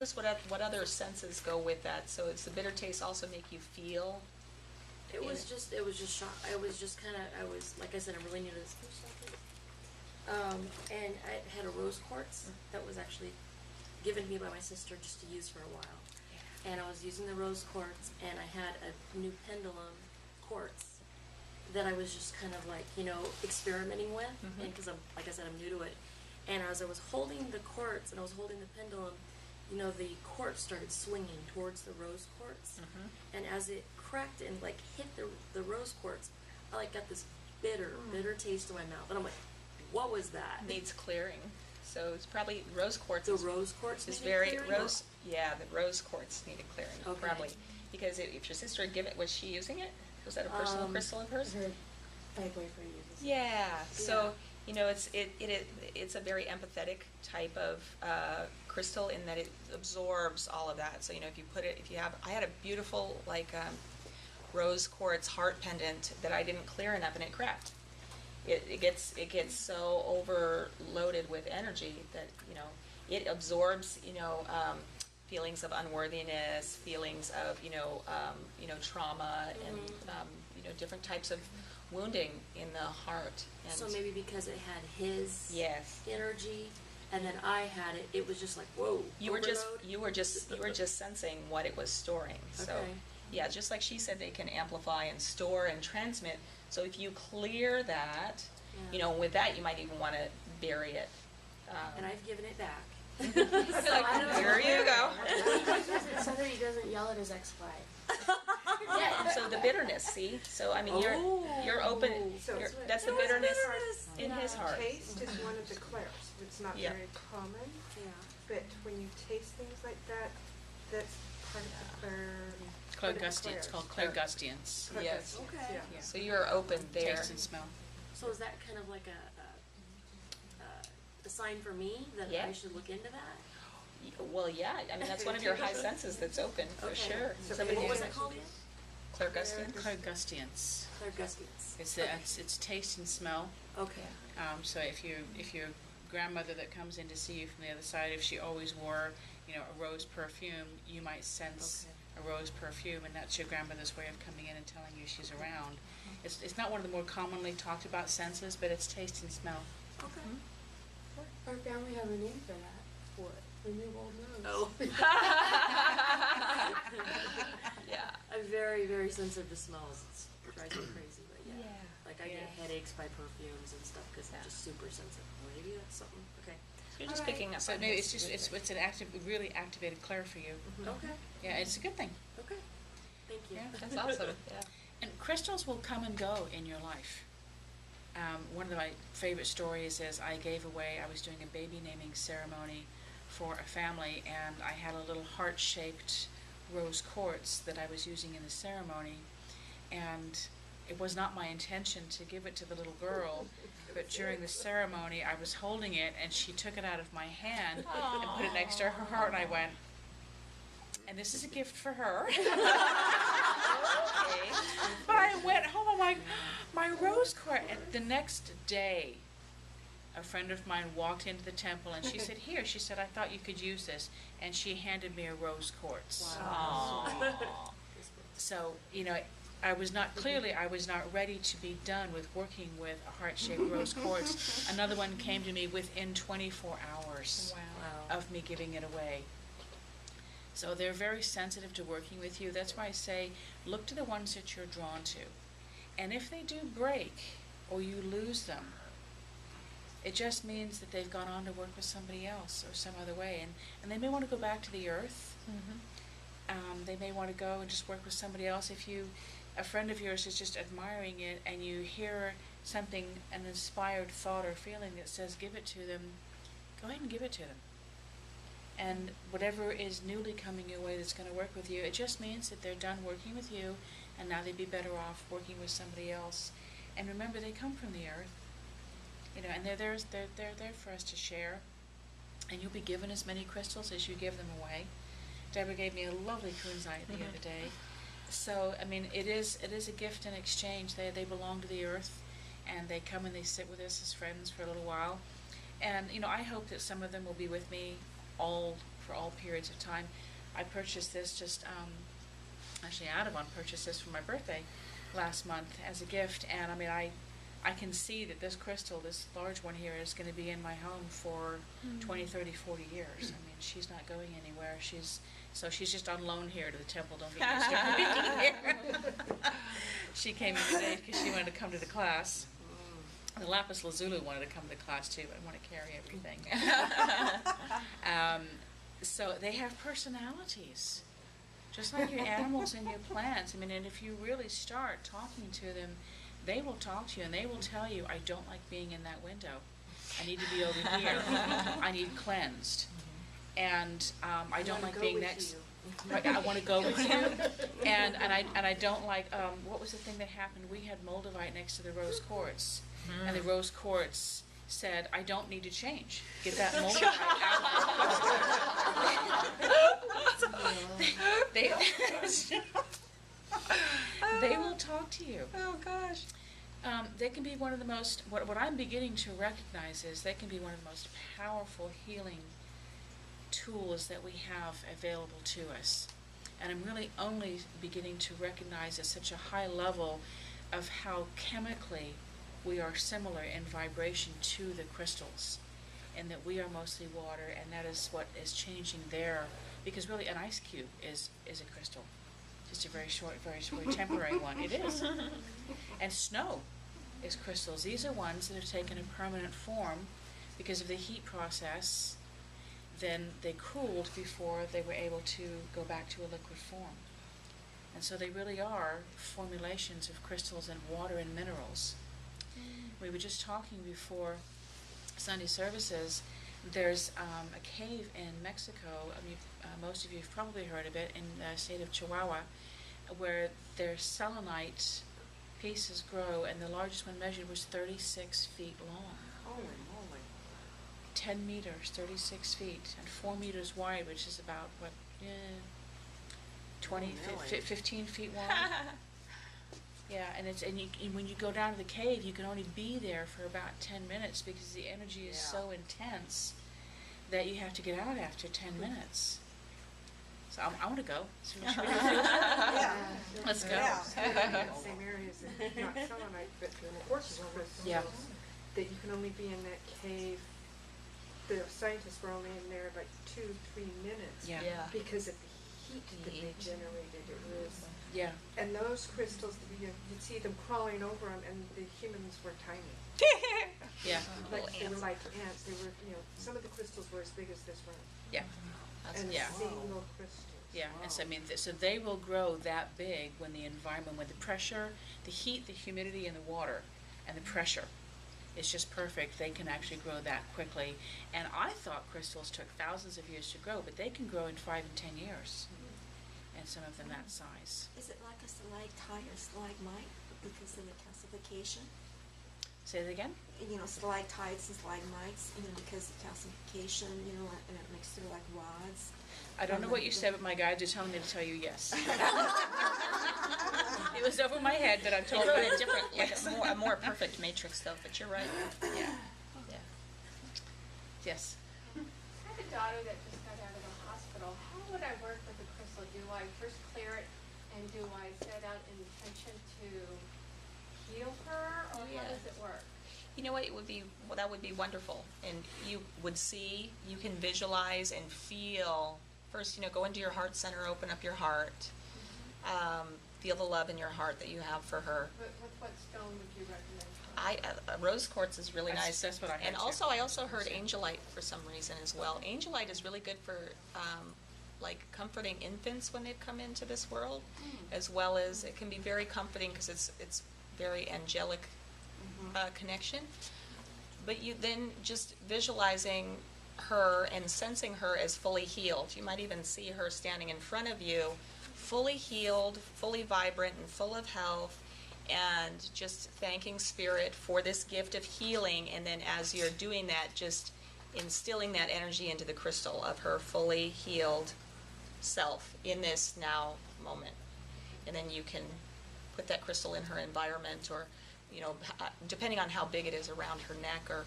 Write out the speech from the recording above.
What other senses go with that? So it's the bitter taste also make you feel? It was just shock. I was just kind of, like I said, I'm really new to this. And I had a rose quartz that was actually given to me by my sister just to use for a while. And I was using the rose quartz, and I had a new pendulum quartz that I was just kind of like, experimenting with, and because like I said, I'm new to it. And as I was holding the quartz and I was holding the pendulum, the quartz started swinging towards the rose quartz, and as it cracked and like hit the rose quartz, I like got this bitter taste in my mouth, and I'm like, what was that? Needs clearing. So it's probably rose quartz. The rose quartz is needed very clearing? rose. Yeah, the rose quartz needed clearing, Okay. probably, because if your sister had given it, was she using it? Was that a personal crystal of hers? Her boyfriend uses it. Yeah. So it's a very empathetic type of crystal in that it absorbs all of that. So I had a beautiful rose quartz heart pendant that I didn't clear enough, and it cracked. It gets so overloaded with energy that it absorbs feelings of unworthiness, feelings of trauma, and different types of wounding in the heart. And So maybe because it had his yes, energy, and then I had it, it was just like, whoa. you were overload? just sensing what it was storing. So Okay. yeah, just like she said, they can amplify and store and transmit. So if you clear that, Yeah. with that you might even want to bury it. And I've given it back. I feel like, here you go. So that he doesn't yell at his ex-wife. Yeah, so the bitterness, see? So, I mean, you're open, So that's the bitterness in his heart. Taste is one of the clairs. It's not Yeah. very common, Yeah. but when you taste things like that, that's part of the clair. Clairgustance. It's called clairgustance. Yes. Okay. Yeah. So you're open there. Taste and smell. So is that kind of like a sign for me that Yeah. I should look into that? Well, yeah, I mean, that's one of your high senses that's open, for Okay. sure. So Somebody What was who's it called again? clairgustance? Clairgustance. Clairgustance. It's taste and smell. Okay. So if your grandmother that comes in to see you from the other side, if she always wore, a rose perfume, you might sense a rose perfume, and that's your grandmother's way of coming in and telling you she's around. It's not one of the more commonly talked about senses, but it's taste and smell. Okay. Our family has a name for that. What? The new old nose. Oh. Yeah. I'm very, very sensitive to smells. It drives me crazy, but yeah. Yeah. Like I get headaches by perfumes and stuff because I'm just super sensitive. Maybe that's something. Okay. You're just picking up So on maybe his- it's an really activated clair for you. Okay. Yeah, it's a good thing. Okay. Thank you. Yeah. That's awesome, yeah. And crystals will come and go in your life. One of my favorite stories is I was doing a baby naming ceremony for a family, and I had a little heart-shaped rose quartz that I was using in the ceremony, and it was not my intention to give it to the little girl, but during the ceremony I was holding it and she took it out of my hand and put it next to her heart, and I went, and this is a gift for her. But I went home, I'm like, my rose quartz. And the next day, a friend of mine walked into the temple and she said, here, she said, I thought you could use this. And she handed me a rose quartz. Aw. So, I was not ready to be done with working with a heart-shaped rose quartz. Another one came to me within 24 hours Wow. of me giving it away. So they're very sensitive to working with you. That's why I say, look to the ones that you're drawn to. And if they do break or you lose them, it just means that they've gone on to work with somebody else or some other way. And they may want to go back to the earth. They may want to go and just work with somebody else. If a friend of yours is just admiring it and you hear something, an inspired thought or feeling that says give it to them, go ahead and give it to them. And whatever is newly coming your way that's going to work with you, it just means that they're done working with you and now they'd be better off working with somebody else. And remember, they come from the earth, and they're there for us to share. And you'll be given as many crystals as you give them away. Deborah gave me a lovely kunzite the other day. So, I mean, it is a gift in exchange. They belong to the earth, and they come and they sit with us as friends for a little while. And, I hope that some of them will be with me all for all periods of time. I purchased this actually Audubon purchased this for my birthday last month as a gift, and I mean, I can see that this crystal, this large one here, is going to be in my home for 20, 30, 40 years. I mean, she's not going anywhere. She's just on loan here to the temple. Don't get used to her being here. She came in today because she wanted to come to the class. The lapis lazuli wanted to come to the class too, but I want to carry everything. So they have personalities, just like your animals and your plants. I mean, and if you really start talking to them, they will talk to you and they will tell you, I don't like being in that window. I need to be over here. I need cleansed. And I don't like being next. Right, I want to go with you. And I don't like, what was the thing that happened? We had moldavite next to the rose quartz. And the rose quartz said, I don't need to change. Get that moldavite out. They will talk to you. Oh gosh. They can be one of the most, what I'm beginning to recognize is they can be one of the most powerful healing tools that we have available to us. And I'm really only beginning to recognize at such a high level of how chemically we are similar in vibration to the crystals, and that we are mostly water, and that is what is changing there. Because really an ice cube is a crystal. Just a very short, very temporary one. It is. And snow is crystals. These are ones that have taken a permanent form because of the heat process. Then they cooled before they were able to go back to a liquid form. And so they really are formulations of crystals and water and minerals. We were just talking before Sunday services. There's a cave in Mexico. I mean, most of you have probably heard of it, in the state of Chihuahua, where their selenite pieces grow, and the largest one measured was 36 feet long. Holy moly. 10 meters, 36 feet, and 4 meters wide, which is about, 15 feet wide. Yeah, and when you go down to the cave, you can only be there for about 10 minutes because the energy is so intense that you have to get out after 10 minutes. So I want to go. So should we do Yeah. Let's go. Yeah. Same areas, not selenite, but quartz crystals. Yeah. That you can only be in that cave. The scientists were only in there like 2-3 minutes. Yeah. Because of the heat that they generated. It was. Yeah. And those crystals, you'd see them crawling over them, and the humans were tiny. Yeah. Like they were like ants. They were, some of the crystals were as big as this room. Yeah. And yeah. single crystals. Yeah, and so I mean, so they will grow that big when the environment, when the pressure, the heat, the humidity, and the water, and the pressure is just perfect. They can actually grow that quickly. And I thought crystals took thousands of years to grow, but they can grow in 5 and 10 years. And some of them that size. Is it like a stalactite or stalagmite because of the calcification? Say it again? Stalactites and stalagmites, because of calcification, and it makes through like rods. I don't know what you said, but my guides are telling me to tell you yes. It was over my head, but I'm told It's you. a different, a more perfect matrix though, but you're right. Yeah. Yeah. Yes. I have a daughter that just got out of the hospital. How would I work with the crystal? Do I first clear it, and do I set out an intention to heal her, or how does it work? You know what, that would be wonderful. And you would see, you can visualize and feel. First, go into your heart center, open up your heart. Feel the love in your heart that you have for her. With what stone would you recommend? Rose quartz is really nice. That's what I heard And too. also, I also heard angelite for some reason as well. Angelite is really good for comforting infants when they've come into this world, as well as it can be very comforting because it's very angelic connection. But you then just visualizing her and sensing her as fully healed. You might even see her standing in front of you, fully healed, fully vibrant, and full of health, and just thanking Spirit for this gift of healing. And then as you're doing that, just instilling that energy into the crystal of her fully healed self in this now moment. And then you can put that crystal in her environment, or depending on how big it is, around her neck, or